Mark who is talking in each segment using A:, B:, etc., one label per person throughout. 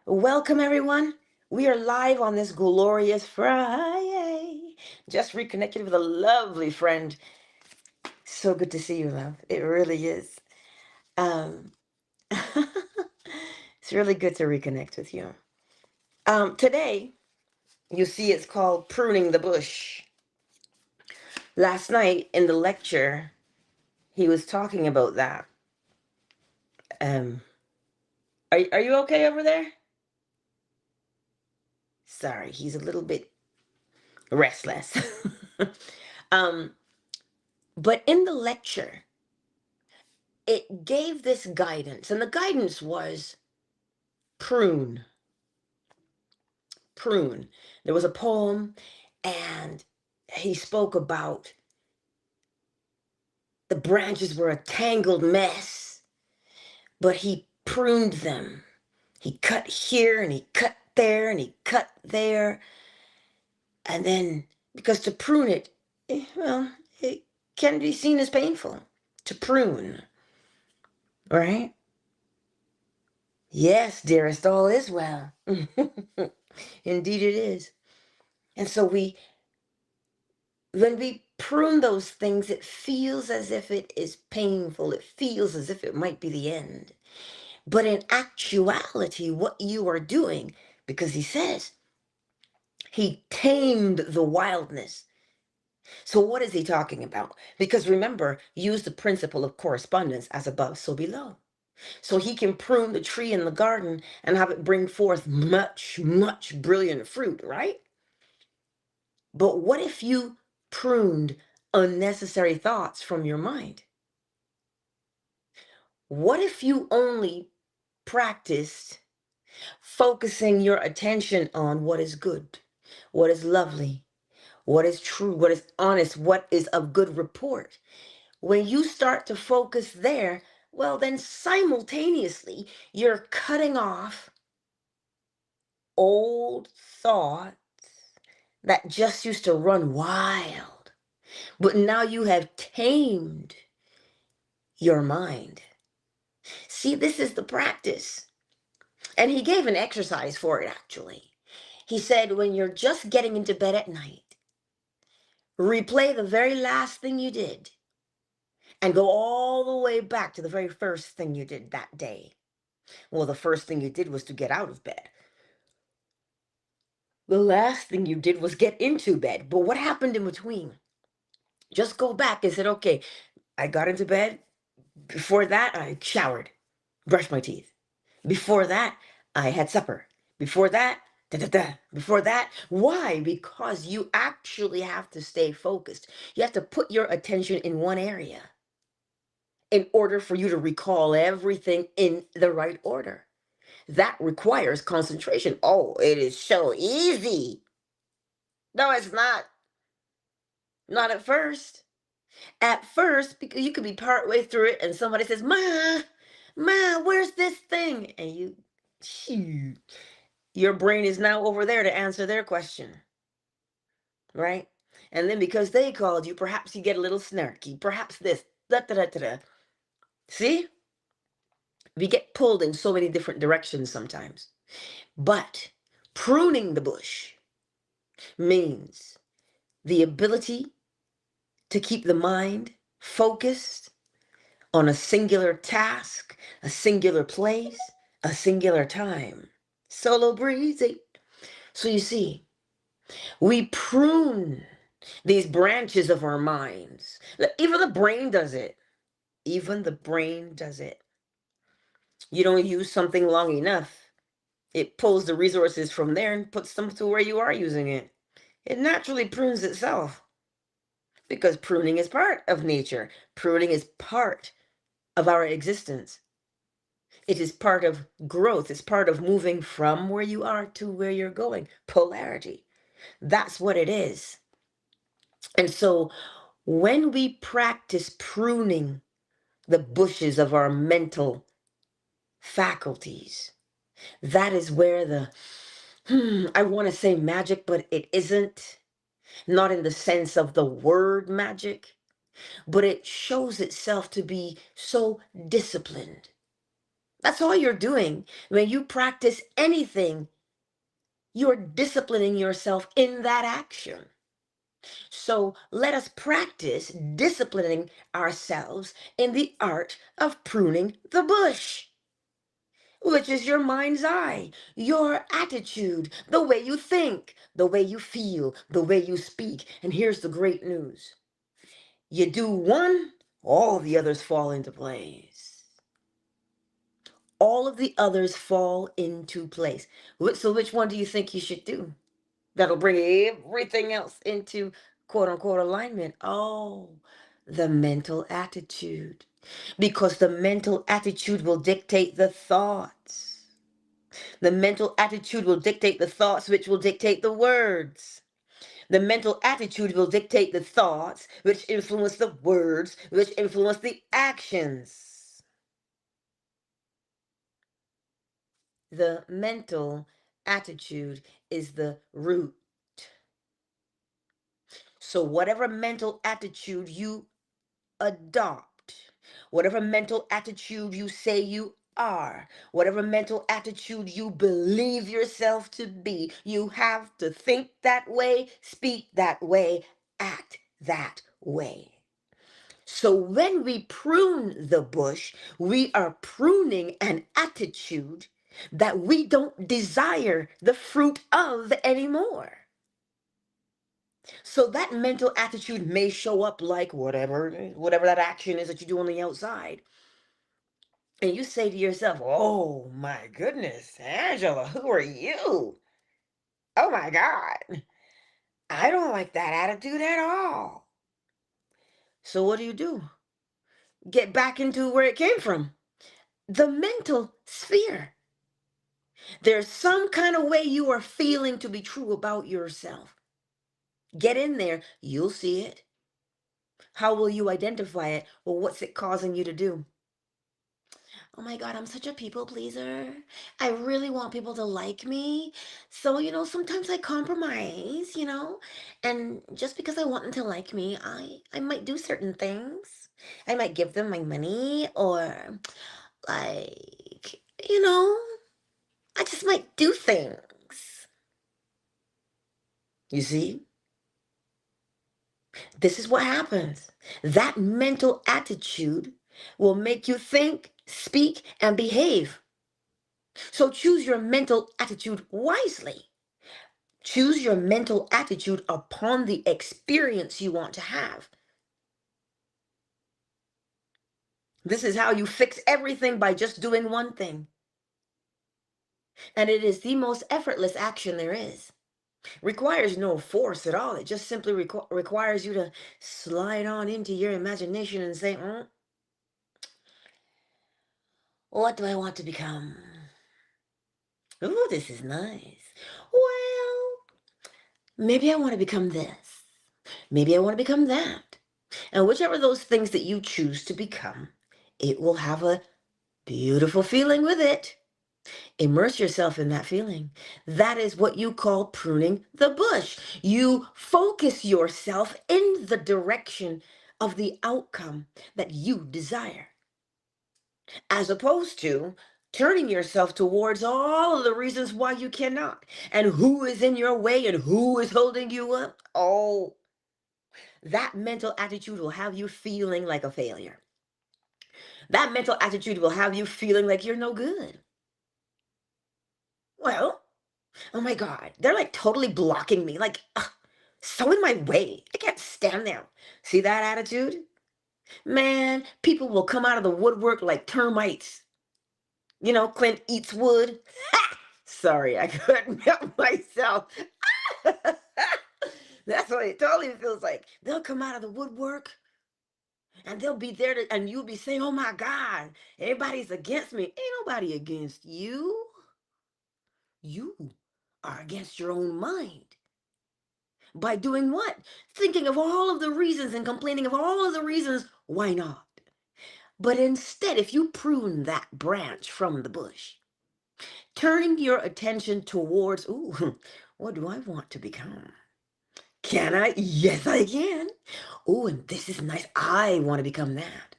A: Welcome, everyone. We are live on this glorious Friday. Just reconnected with a lovely friend. So good to see you, love. It really is. Um, it's really good to reconnect with you. Today, you see, it's called Pruning the Bush. Last night in the lecture, he was talking about that. Um, are you okay over there? Sorry, he's a little bit restless. um, but in the lecture, it gave this guidance, and the guidance was prune, prune. There was a poem, and he spoke about the branches were a tangled mess, but he pruned them. He cut here, and he cut there, and he cut there. And then, because to prune it, well, it can be seen as painful to prune, right? Yes, dearest, all is well. Indeed, it is. And so when we prune those things, it feels as if it is painful. It feels as if it might be the end. But in actuality, what you are doing, because he says he tamed the wildness. So what is he talking about? Because remember, use the principle of correspondence as above, so below. So he can prune the tree in the garden and have it bring forth much, much brilliant fruit, right? But what if you pruned unnecessary thoughts from your mind? What if you only practiced focusing your attention on what is good, what is lovely, what is true, what is honest, what is of good report? When you start to focus there, well, then simultaneously, you're cutting off old thoughts that just used to run wild. But now you have tamed your mind. See, this is the practice. And he gave an exercise for it, actually. He said, when you're just getting into bed at night, replay the very last thing you did and go all the way back to the very first thing you did that day. Well, the first thing you did was to get out of bed. The last thing you did was get into bed. But what happened in between? Just go back and said, okay, I got into bed. Before that, I showered, brushed my teeth. Before that, I had supper. Before that, da da da. Before that, why? Because you actually have to stay focused. You have to put your attention in one area in order for you to recall everything in the right order. That requires concentration. Oh, it is so easy. No, it's not. Not at first. At first, because you could be partway through it and somebody says, Ma, where's this thing? And shoot, your brain is now over there to answer their question, right? And then because they called you, perhaps you get a little snarky, perhaps this, da da da da da. See? We get pulled in so many different directions sometimes. But pruning the bush means the ability to keep the mind focused on a singular task, a singular place, a singular time. Solo breezy. So you see, we prune these branches of our minds. Even the brain does it. Even the brain does it. You don't use something long enough, it pulls the resources from there and puts them to where you are using it. It naturally prunes itself because pruning is part of nature. Pruning is part of our existence. It is part of growth. It's part of moving from where you are to where you're going. Polarity. That's what it is. And so when we practice pruning the bushes of our mental faculties, that is where I want to say magic, but it isn't. Not in the sense of the word magic, but it shows itself to be so disciplined. That's all you're doing. When you practice anything, you're disciplining yourself in that action. So let us practice disciplining ourselves in the art of pruning the bush, which is your mind's eye, your attitude, the way you think, the way you feel, the way you speak. And here's the great news: you do one, all the others fall into place. All of the others fall into place. So which one do you think you should do? That'll bring everything else into quote unquote alignment. Oh, the mental attitude. Because the mental attitude will dictate the thoughts. The mental attitude will dictate the thoughts, which will dictate the words. The mental attitude will dictate the thoughts, which influence the words, which influence the actions. The mental attitude is the root. So, whatever mental attitude you adopt, whatever mental attitude you say you are, whatever mental attitude you believe yourself to be, you have to think that way, speak that way, act that way. So when we prune the bush, we are pruning an attitude that we don't desire the fruit of anymore. So that mental attitude may show up like whatever that action is that you do on the outside. And you say to yourself, "Oh my goodness, Angela, who are you? Oh my God, I don't like that attitude at all." So what do? Get back into where it came from. The mental sphere. There's some kind of way you are feeling to be true about yourself. Get in there, you'll see it. How will you identify it? Well, what's it causing you to do? Oh my God, I'm such a people pleaser. I really want people to like me. So, sometimes I compromise, and just because I want them to like me, I might do certain things. I might give them my money or like, I just might do things. You see? This is what happens. That mental attitude will make you think, speak, and behave. So choose your mental attitude wisely. Choose your mental attitude upon the experience you want to have. This is how you fix everything by just doing one thing. And it is the most effortless action there is. Requires no force at all. It just simply requires you to slide on into your imagination and say, what do I want to become? Ooh, this is nice. Well, maybe I want to become this. Maybe I want to become that. And whichever of those things that you choose to become, it will have a beautiful feeling with it. Immerse yourself in that feeling. That is what you call pruning the bush. You focus yourself in the direction of the outcome that you desire, as opposed to turning yourself towards all of the reasons why you cannot and who is in your way and who is holding you up. Oh, that mental attitude will have you feeling like a failure. That mental attitude will have you feeling like you're no good. Well, oh my God, they're like totally blocking me, like so in my way. I can't stand them. See that attitude? Man, people will come out of the woodwork like termites. Clint eats wood. Sorry, I couldn't help myself. That's what it totally feels like. They'll come out of the woodwork and they'll be there and you'll be saying, "Oh my God, everybody's against me." Ain't nobody against you. You are against your own mind. By doing what? Thinking of all of the reasons and complaining of all of the reasons why not. But instead, if you prune that branch from the bush, turning your attention towards, ooh, what do I want to become? Can I? Yes, I can. Oh, and this is nice. I want to become that.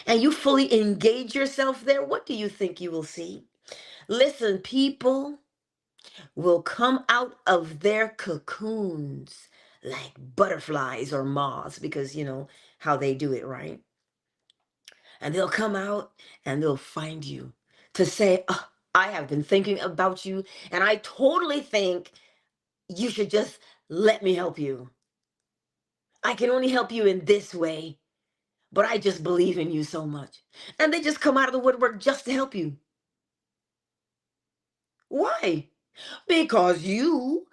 A: and you fully engage yourself there, what do you think you will see? Listen, people will come out of their cocoons like butterflies or moths, because you know how they do it, right? And they'll come out and they'll find you to say, "Oh, I have been thinking about you, and I totally think you should just let me help you. I can only help you in this way, but I just believe in you so much." And they just come out of the woodwork just to help you. Why? Because you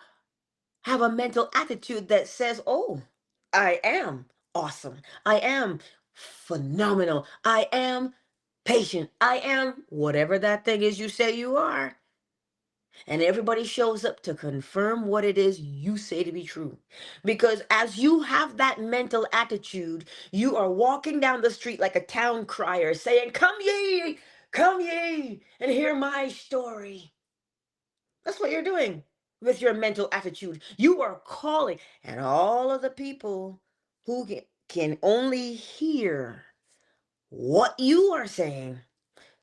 A: have a mental attitude that says, oh, I am awesome. I am phenomenal. I am patient. I am whatever that thing is you say you are. And everybody shows up to confirm what it is you say to be true. Because as you have that mental attitude, you are walking down the street like a town crier saying, come ye, and hear my story. That's what you're doing with your mental attitude. You are calling, and all of the people who can only hear what you are saying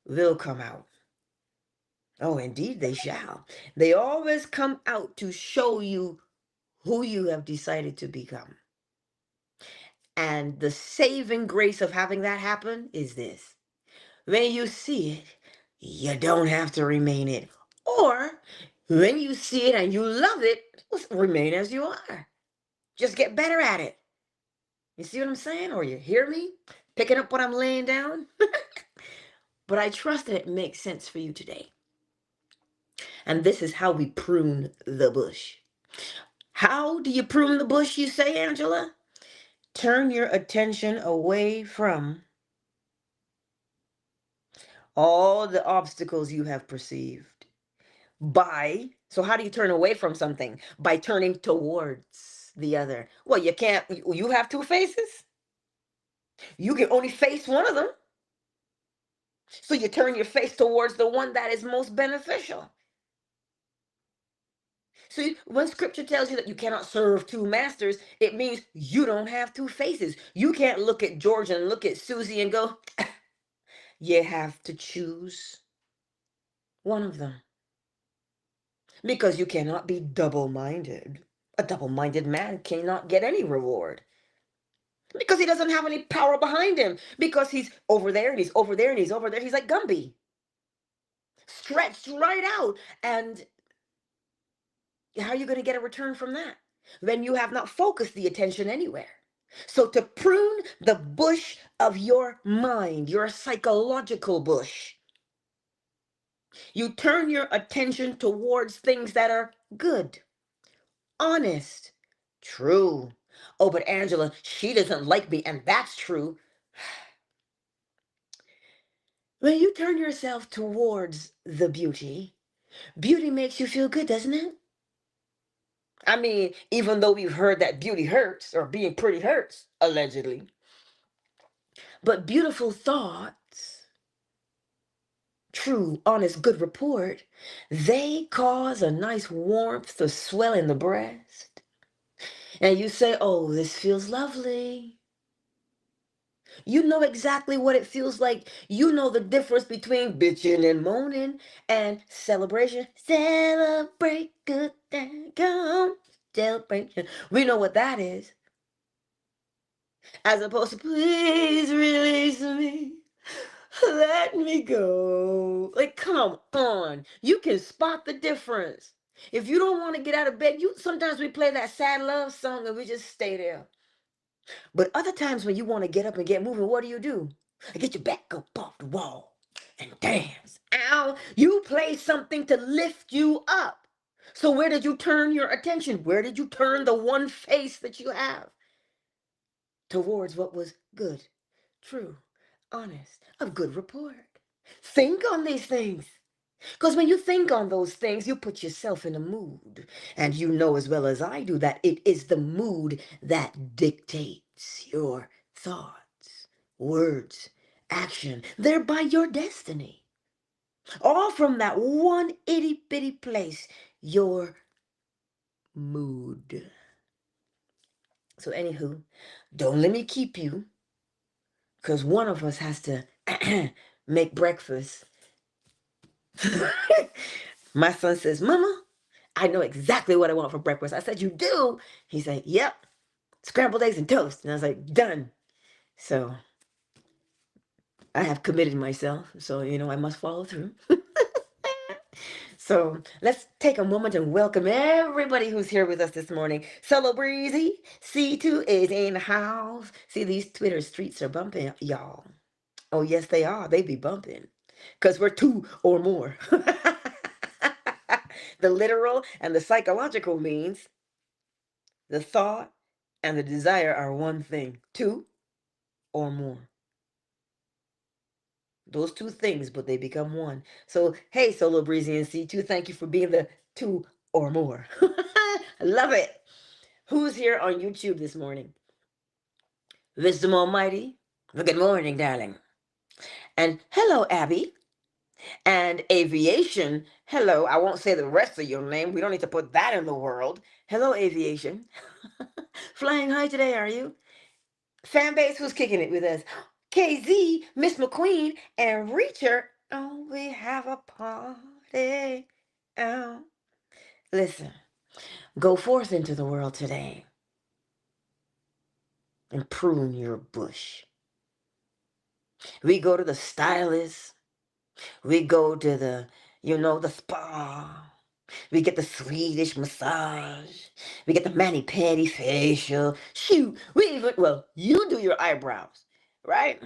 A: will come out. Oh, indeed, they shall. They always come out to show you who you have decided to become. And the saving grace of having that happen is this: when you see it, you don't have to remain it. Or when you see it and you love it, remain as you are. Just get better at it. You see what I'm saying? Or you hear me picking up what I'm laying down? But I trust that it makes sense for you today. And this is how we prune the bush. How do you prune the bush, you say, Angela? Turn your attention away from all the obstacles you have perceived. So how do you turn away from something? By turning towards the other. Well, you can't, you have two faces. You can only face one of them. So you turn your face towards the one that is most beneficial. See, when scripture tells you that you cannot serve two masters, it means you don't have two faces. You can't look at George and look at Susie and go, you have to choose one of them. Because you cannot be double-minded. A double-minded man cannot get any reward. Because he doesn't have any power behind him. Because he's over there and he's over there and he's over there. He's like Gumby, stretched right out. And how are you going to get a return from that when you have not focused the attention anywhere? So to prune the bush of your mind, your psychological bush, you turn your attention towards things that are good, honest, true. Oh, but Angela, she doesn't like me, and that's true. When you turn yourself towards the beauty, beauty makes you feel good, doesn't it? I mean, even though we've heard that beauty hurts, or being pretty hurts, allegedly, but beautiful thoughts, true, honest, good report, they cause a nice warmth to swell in the breast. And you say, oh, this feels lovely. You know exactly what it feels like. You know the difference between bitching and moaning and celebration. Celebrate good thing, come. Celebration. We know what that is. As opposed to, please release me. Let me go. Like, come on. You can spot the difference. If you don't want to get out of bed, sometimes we play that sad love song and we just stay there. But other times when you want to get up and get moving, what do? Get your back up off the wall and dance. Ow, you play something to lift you up. So where did you turn your attention? Where did you turn the one face that you have? Towards what was good, true, honest, of good report. Think on these things. Because when you think on those things, you put yourself in a mood. And you know as well as I do that it is the mood that dictates your thoughts, words, action, thereby your destiny. All from that one itty bitty place, your mood. So, anywho, don't let me keep you. because one of us has to make breakfast. My son says, Mama, I know exactly what I want for breakfast. I said, you do? He said, yep, scrambled eggs and toast. And I was like, done. So I have committed myself. So, I must follow through. So let's take a moment and welcome everybody who's here with us this morning. Solo Breezy, C2 is in the house. See, these Twitter streets are bumping, y'all. Oh, yes, they are. They be bumping. Because we're two or more. The literal and the psychological means the thought and the desire are one thing. Two or more. Those two things, but they become one. So, hey, Solo Breezy and C2, thank you for being the two or more. I love it. Who's here on YouTube this morning? Wisdom Almighty. Well, good morning, darling. And hello, Abby. And Aviation. Hello. I won't say the rest of your name. We don't need to put that in the world. Hello, Aviation. Flying high today, are you? Fan base, who's kicking it with us? KZ, Miss McQueen, and Reacher. Oh, we have a party. Oh. Listen, go forth into the world today and prune your bush. We go to the stylist. We go to the spa. We get the Swedish massage. We get the mani-pedi facial. Shoot, you do your eyebrows, right?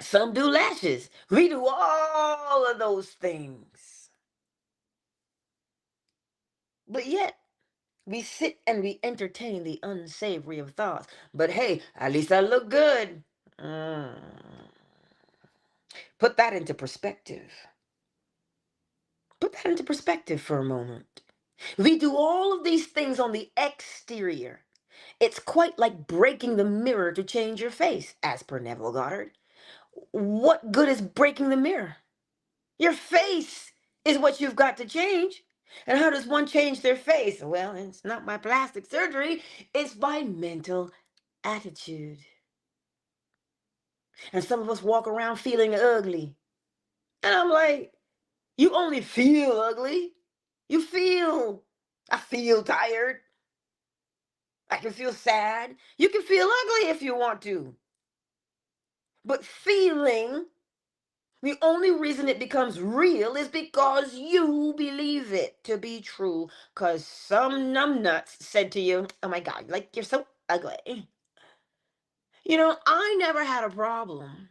A: Some do lashes. We do all of those things. But yet, we sit and we entertain the unsavory of thoughts. But hey, at least I look good. Mm. Put that into perspective. Put that into perspective for a moment. We do all of these things on the exterior. It's quite like breaking the mirror to change your face, as per Neville Goddard. What good is breaking the mirror? Your face is what you've got to change. And how does one change their face? Well, it's not by plastic surgery, it's by mental attitude. And some of us walk around feeling ugly. And I'm like, you only feel ugly. I feel tired. I can feel sad. You can feel ugly if you want to. But feeling, the only reason it becomes real is because you believe it to be true. Because some numbnuts said to you, oh my God, like you're so ugly. I never had a problem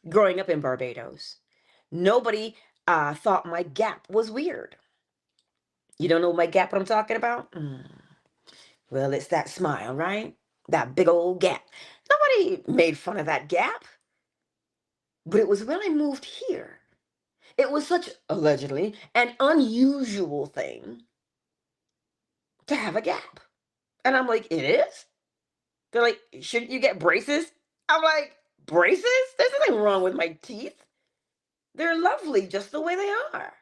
A: growing up in Barbados. Nobody thought my gap was weird. You don't know my gap, what I'm talking about? Well, it's that smile, right? That big old gap. Nobody made fun of that gap. But it was when I moved here. It was such, allegedly, an unusual thing to have a gap. And I'm like, it is? They're like, shouldn't you get braces? I'm like, braces? There's nothing wrong with my teeth. They're lovely just the way they are.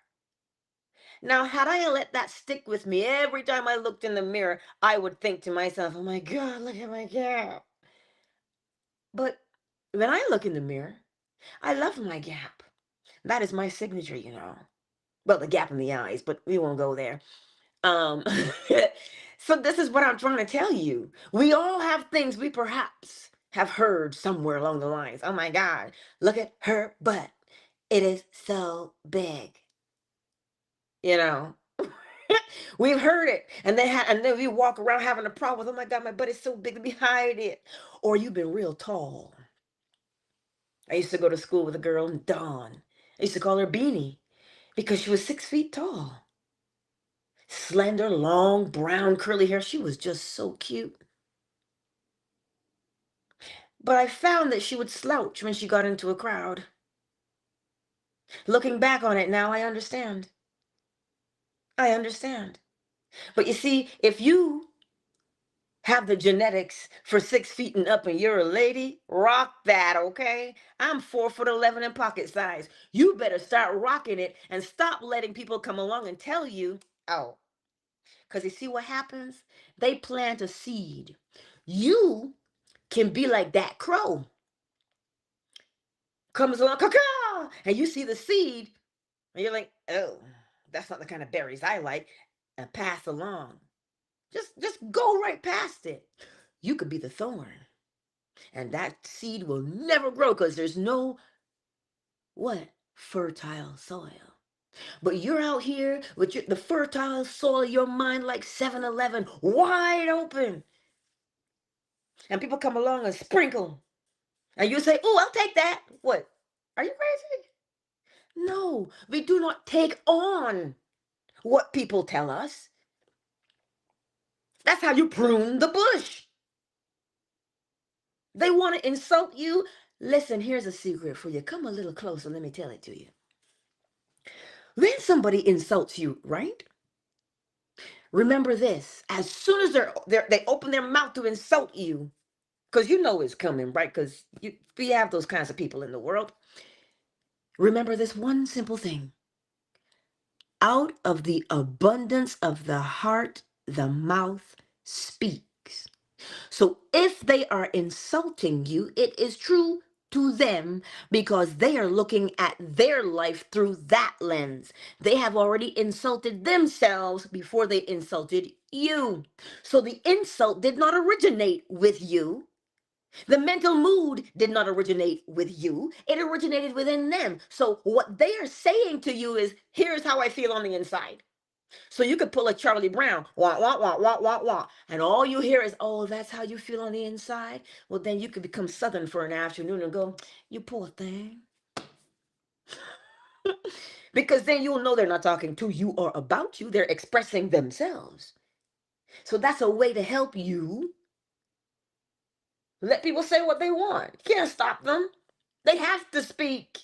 A: Now, had I let that stick with me every time I looked in the mirror, I would think to myself, oh my God, look at my gap. But when I look in the mirror, I love my gap. That is my signature. Well, the gap in the eyes, but we won't go there. Um, so this is what I'm trying to tell you. We all have things we perhaps have heard somewhere along the lines. Oh my God, look at her butt. It is so big. You know, we've heard it, and then we walk around having a problem with, oh my God, my butt is so big, let me hide it. Or you've been real tall. I used to go to school with a girl, Dawn. I used to call her Beanie because she was 6 feet tall. Slender, long, brown, curly hair. She was just so cute. But I found that she would slouch when she got into a crowd. Looking back on it now, I understand. I understand. But you see, if you have the genetics for 6 feet and up and you're a lady, rock that, okay? I'm 4'11" in pocket size. You better start rocking it and stop letting people come along and tell you, oh, because you see what happens? They plant a seed. You can be like that crow. comes along, caw, and you see the seed, and you're like, oh, that's not the kind of berries I like, and pass along. Just go right past it. You could be the thorn, and that seed will never grow because there's no what? Fertile soil. But you're out here with the fertile soil, your mind like 7-Eleven, wide open. And people come along and sprinkle. And you say, oh, I'll take that. What? Are you crazy? No, we do not take on what people tell us. That's how you prune the bush. They want to insult you. Listen, here's a secret for you. Come a little closer. Let me tell it to you. When somebody insults you, right? Remember this. As soon as they open their mouth to insult you, because you know it's coming, right? Because we have those kinds of people in the world. Remember this one simple thing. Out of the abundance of the heart, the mouth speaks. So if they are insulting you, it is true to them because they are looking at their life through that lens. They have already insulted themselves before they insulted you. So the insult did not originate with you. The mental mood did not originate with you. It originated within them. So what they are saying to you is, here's how I feel on the inside. So you could pull a Charlie Brown, wah, wah, wah, wah, wah, wah, and all you hear is, oh, that's how you feel on the inside? Well, then you could become Southern for an afternoon and go, you poor thing. Because then you'll know they're not talking to you or about you. They're expressing themselves. So that's a way to help you. Let people say what they want. You can't stop them. They have to speak.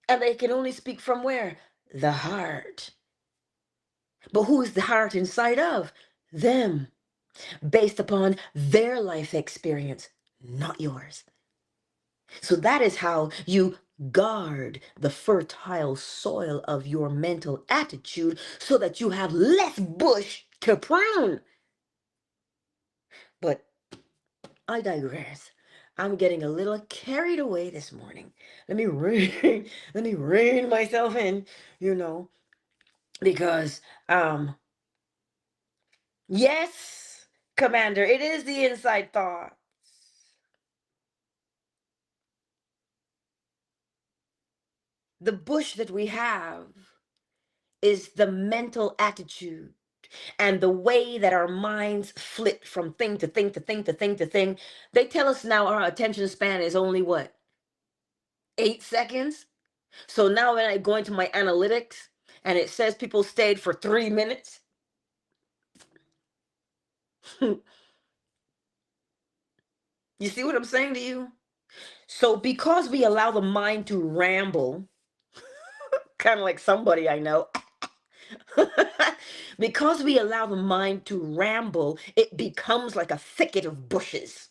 A: And they can only speak from where? The heart. But who is the heart inside of? Them. Based upon their life experience, not yours. So that is how you guard the fertile soil of your mental attitude so that you have less bush to prune. But I digress. I'm getting a little carried away this morning. Let me rein myself in, because yes, Commander, it is the inside thought. The bush that we have is the mental attitude and the way that our minds flit from thing to thing to thing to thing to thing. They tell us now our attention span is only what? 8 seconds. So now when I go into my analytics and it says people stayed for 3 minutes. You see what I'm saying to you? So because we allow the mind to ramble, kind of like somebody I know, because we allow the mind to ramble, it becomes like a thicket of bushes.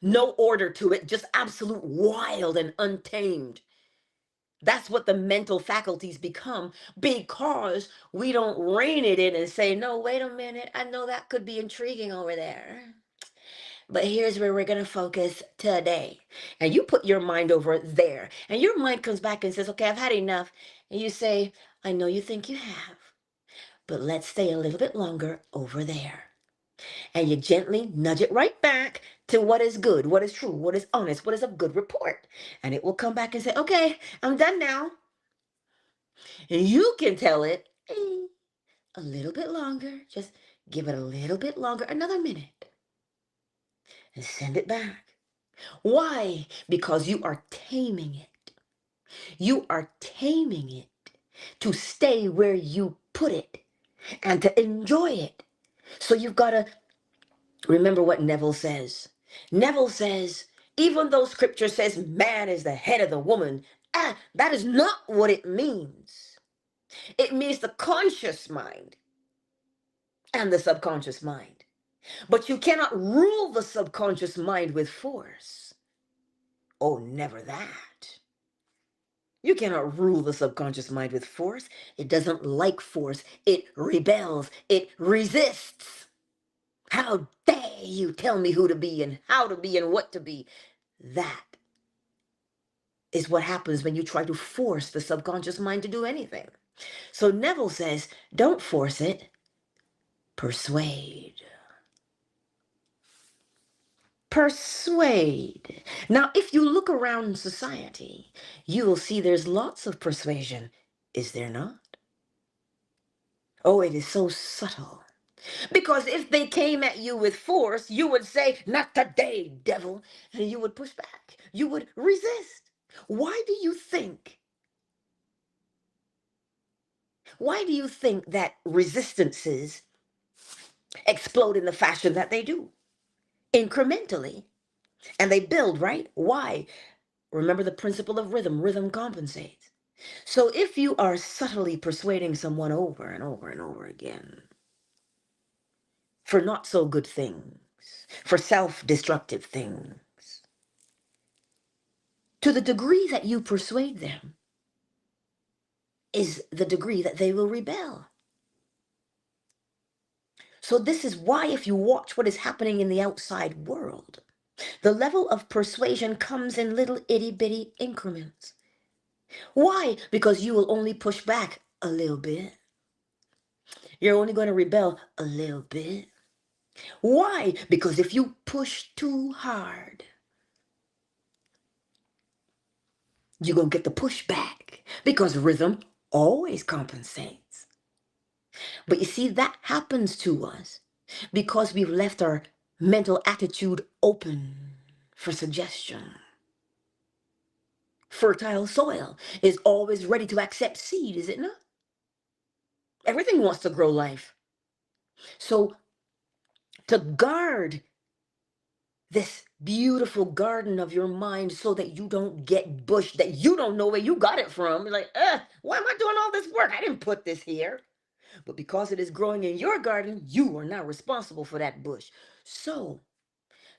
A: No order to it, just absolute wild and untamed. That's what the mental faculties become because we don't rein it in and say, no, wait a minute, I know that could be intriguing over there. But here's where we're going to focus today. And you put your mind over there. And your mind comes back and says, okay, I've had enough. And you say, I know you think you have, but let's stay a little bit longer over there. And you gently nudge it right back to what is good, what is true, what is honest, what is a good report. And it will come back and say, okay, I'm done now. And you can tell it a little bit longer. Just give it a little bit longer, another minute. And send it back. Why? Because you are taming it. You are taming it to stay where you put it and to enjoy it. So you've got to remember what Neville says. Neville says, even though scripture says man is the head of the woman, that is not what it means. It means the conscious mind and the subconscious mind. But you cannot rule the subconscious mind with force. Oh, never that. You cannot rule the subconscious mind with force. It doesn't like force. It rebels. It resists. How dare you tell me who to be and how to be and what to be? That is what happens when you try to force the subconscious mind to do anything. So Neville says, don't force it, persuade. Persuade. Now, if you look around society, you will see there's lots of persuasion. Is there not? Oh, it is so subtle. Because if they came at you with force, you would say, not today, devil. And you would push back. You would resist. Why do you think? Why do you think that resistances explode in the fashion that they do? Incrementally. And they build, right? Why? Remember the principle of rhythm. Rhythm compensates. So if you are subtly persuading someone over and over and over again for not so good things, for self-destructive things, to the degree that you persuade them is the degree that they will rebel. So this is why if you watch what is happening in the outside world, the level of persuasion comes in little itty-bitty increments. Why? Because you will only push back a little bit. You're only going to rebel a little bit. Why? Because if you push too hard, you're going to get the pushback. Because rhythm always compensates. But you see, that happens to us because we've left our mental attitude open for suggestion. Fertile soil is always ready to accept seed, is it not? Everything wants to grow life. So to guard this beautiful garden of your mind so that you don't get bushed, that you don't know where you got it from. You're like, why am I doing all this work? I didn't put this here. But because it is growing in your garden, you are now responsible for that bush. So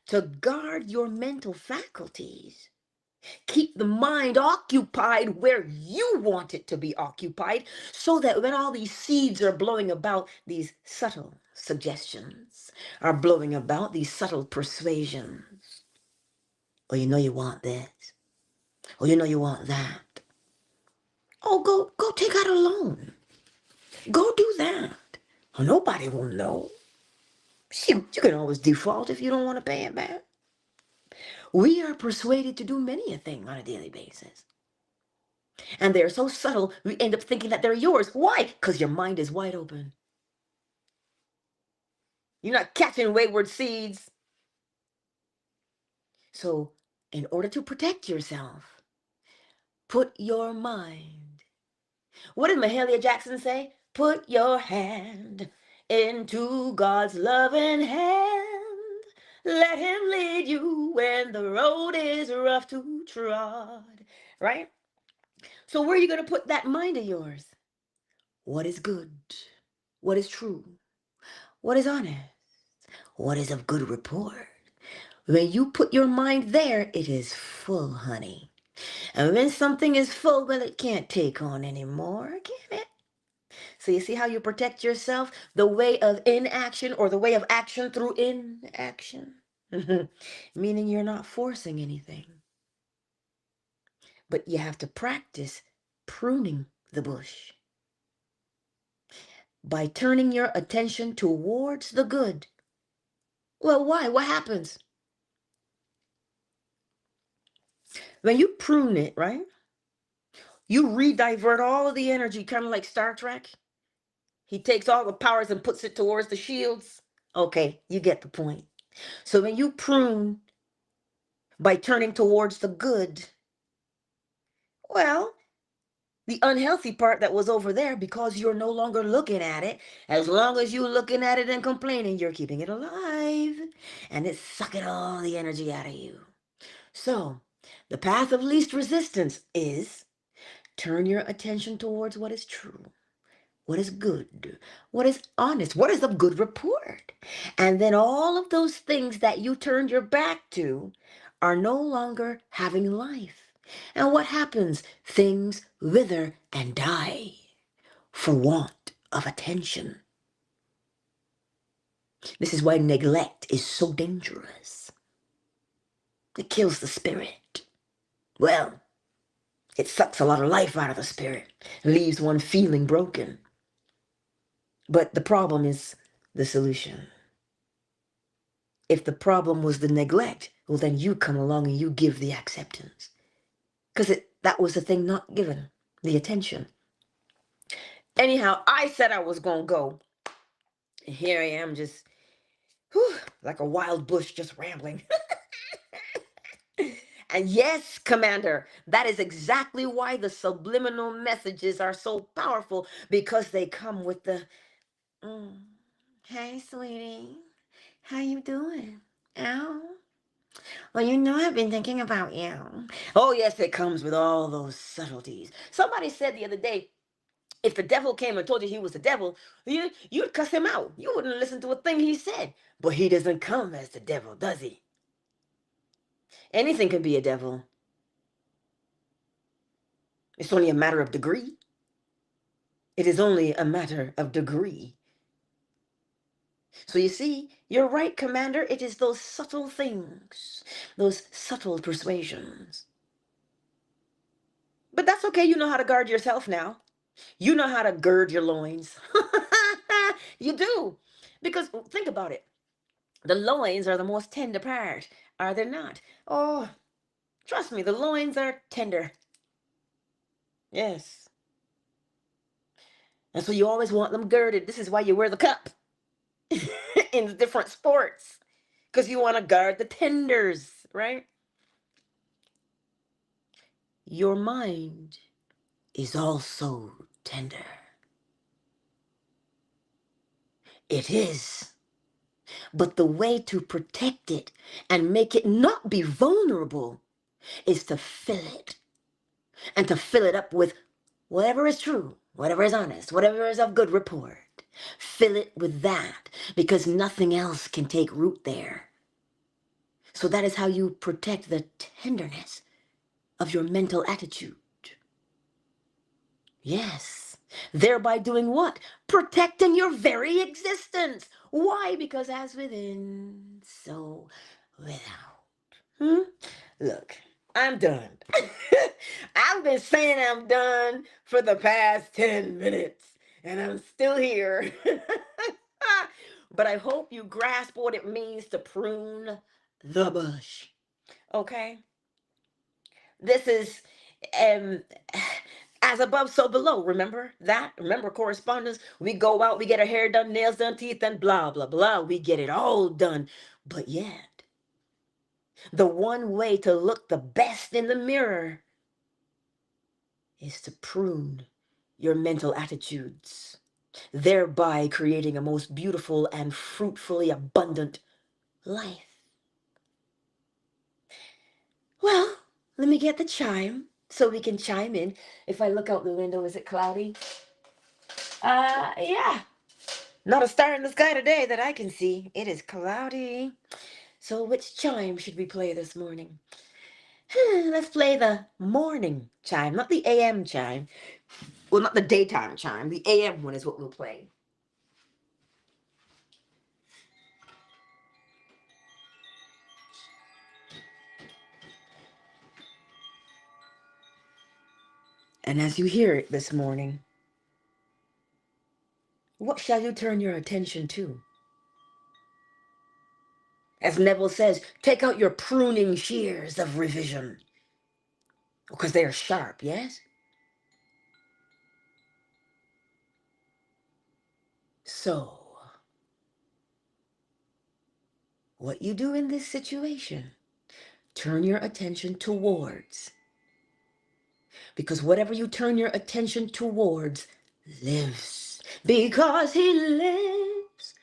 A: to guard your mental faculties, keep the mind occupied where you want it to be occupied, so that when all these seeds are blowing about, these subtle suggestions are blowing about, these subtle persuasions. Oh, you know you want this. Oh, you know you want that. Oh, go take out a loan. Go do that. Oh, nobody will know. You can always default if you don't want to pay it back. We are persuaded to do many a thing on a daily basis. And they're so subtle, we end up thinking that they're yours. Why? Because your mind is wide open. You're not catching wayward seeds. So, in order to protect yourself, put your mind. What did Mahalia Jackson say? Put your hand into God's loving hand. Let him lead you when the road is rough to trod. Right? So where are you going to put that mind of yours? What is good? What is true? What is honest? What is of good report? When you put your mind there, it is full, honey. And when something is full, well, it can't take on anymore, can it? So you see how you protect yourself? The way of inaction, or the way of action through inaction. Meaning you're not forcing anything. But you have to practice pruning the bush by turning your attention towards the good. Well, why? What happens? When you prune it, right? You redivert all of the energy, kind of like Star Trek. He takes all the powers and puts it towards the shields. Okay, you get the point. So when you prune by turning towards the good, well, the unhealthy part that was over there, because you're no longer looking at it, as long as you're looking at it and complaining, you're keeping it alive. And it's sucking all the energy out of you. So the path of least resistance is turn your attention towards what is true, what is good, what is honest, what is of good report. And then all of those things that you turned your back to are no longer having life. And what happens? Things wither and die for want of attention. This is why neglect is so dangerous. It kills the spirit. Well, It sucks a lot of life out of the spirit, leaves one feeling broken. But the problem is the solution. If the problem was the neglect, well, then you come along and you give the acceptance. Because that was the thing not given, the attention. Anyhow, I said I was going to go. And here I am just, whew, like a wild bush just rambling. And yes, Commander, that is exactly why the subliminal messages are so powerful, because they come with the, mm, hey, sweetie, how you doing? Ow. Well, you know I've been thinking about you. Oh, yes, it comes with all those subtleties. Somebody said the other day, if the devil came and told you he was the devil, you'd cuss him out. You wouldn't listen to a thing he said. But he doesn't come as the devil, does he? Anything can be a devil. It's only a matter of degree. It is only a matter of degree. So you see, you're right, Commander. It is those subtle things, those subtle persuasions. But that's okay. You know how to guard yourself now. You know how to gird your loins. You do. Because think about it. The loins are the most tender part, are they not? Oh, trust me, the loins are tender. Yes. And so you always want them girded. This is why you wear the cup in the different sports. Because you want to guard the tenders, right? Your mind is also tender. It is. But the way to protect it and make it not be vulnerable is to fill it. And to fill it up with whatever is true, whatever is honest, whatever is of good report. Fill it with that, because nothing else can take root there. So that is how you protect the tenderness of your mental attitude. Yes. Thereby doing what? Protecting your very existence. Why? Because as within, so without. Look, I'm done. I've been saying I'm done for the past 10 minutes, and I'm still here. But I hope you grasp what it means to prune the bush. Okay? This is um as above, so below. Remember that? Remember correspondence? We go out, we get our hair done, nails done, teeth done, blah, blah, blah. We get it all done. But yet, the one way to look the best in the mirror is to prune your mental attitudes, thereby creating a most beautiful and fruitfully abundant life. Well, let me get the chime so we can chime in. If I look out the window, is it cloudy? Yeah. Not a star in the sky today that I can see. It is cloudy. So which chime should we play this morning? Let's play the morning chime, not the AM chime. Well, not the daytime chime. The AM one is what we'll play. And as you hear it this morning, what shall you turn your attention to? As Neville says, take out your pruning shears of revision, because they are sharp, yes? So, what you do in this situation, turn your attention towards. Because whatever you turn your attention towards lives. Because he lives,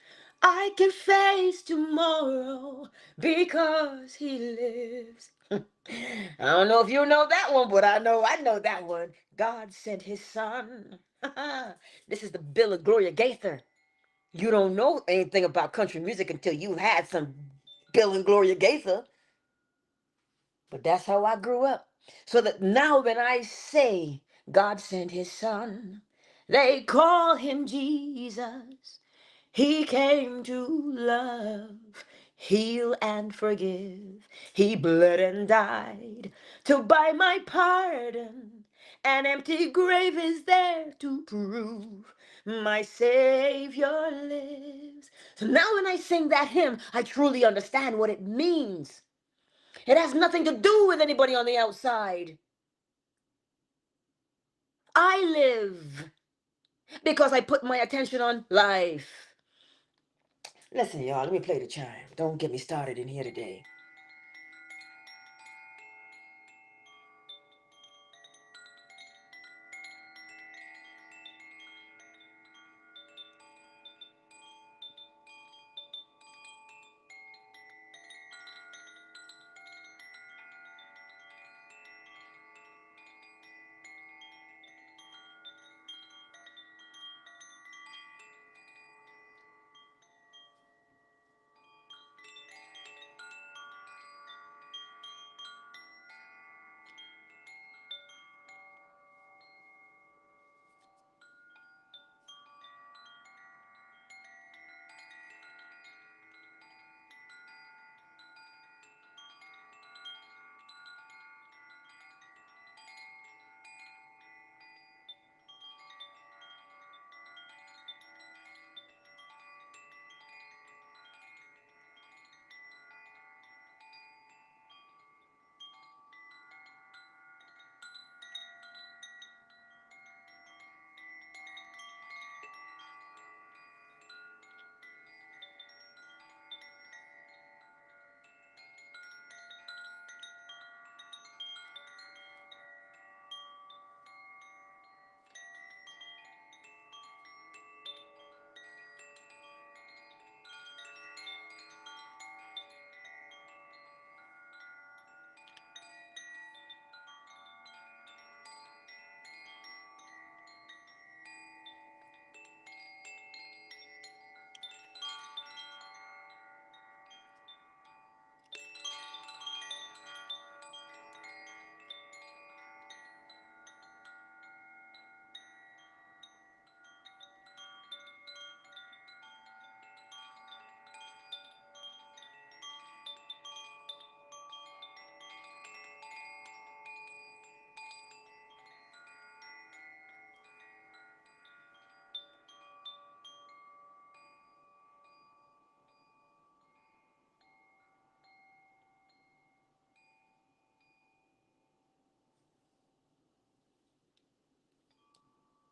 A: I can face tomorrow. Because he lives. I don't know if you know that one, but I know that one. God sent his son. This is the Bill of Gloria Gaither. You don't know anything about country music until you had some Bill and Gloria Gaither. But that's how I grew up. So that now when I say God sent his son, they call him Jesus. He came to love, heal, and forgive. He bled and died to buy my pardon. An empty grave is there to prove my Savior lives. So now when I sing that hymn, I truly understand what it means. It has nothing to do with anybody on the outside. I live because I put my attention on life. Listen, y'all, let me play the chime. Don't get me started in here today.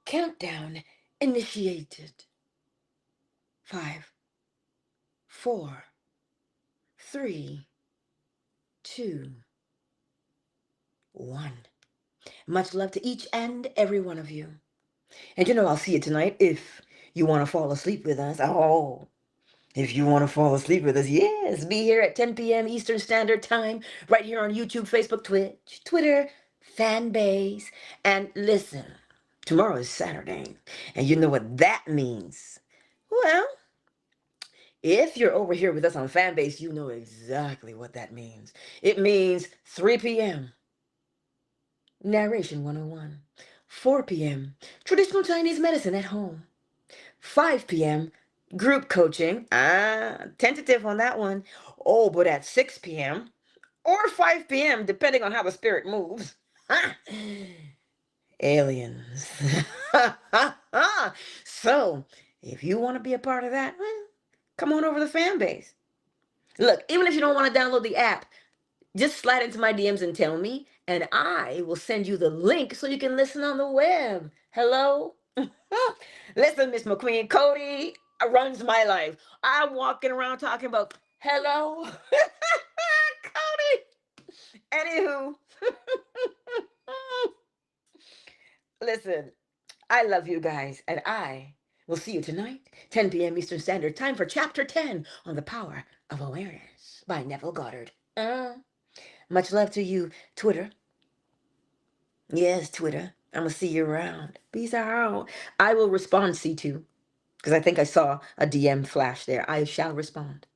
A: Countdown initiated. 5, 4, 3, 2, 1. Much love to each and every one of you. And I'll see you tonight if you want to fall asleep with us. Oh, if you want to fall asleep with us, yes, be here at 10 p.m. Eastern Standard Time, right here on YouTube, Facebook, Twitch, Twitter, fan base. And listen, tomorrow is Saturday, and you know what that means. Well, if you're over here with us on Fanbase, you know exactly what that means. It means 3 p.m. Narration 101. 4 p.m. Traditional Chinese medicine at home. 5 p.m. Group coaching. Tentative on that one. Oh, but at 6 p.m. or 5 p.m., depending on how the spirit moves. Aliens. So, if you want to be a part of that, well, come on over to the fan base. Look, even if you don't want to download the app, just slide into my DMs and tell me, and I will send you the link so you can listen on the web. Hello? Listen, Miss McQueen, Cody runs my life. I'm walking around talking about, hello? Cody. Anywho, listen, I love you guys, and I will see you tonight, 10 p.m. Eastern Standard Time for Chapter 10 on the Power of Awareness by Neville Goddard. Much love to you, Twitter. Yes, Twitter. I'm going to see you around. Peace out. I will respond, C2, because I think I saw a DM flash there. I shall respond.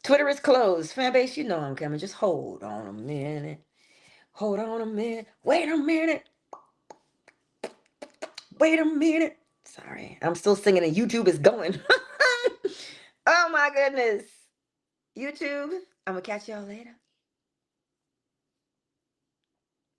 A: Twitter is closed. Fanbase, you know I'm coming. Just hold on a minute. Hold on a minute. Wait a minute. Wait a minute. Sorry, I'm still singing and YouTube is going. Oh my goodness. YouTube, I'm going to catch y'all later.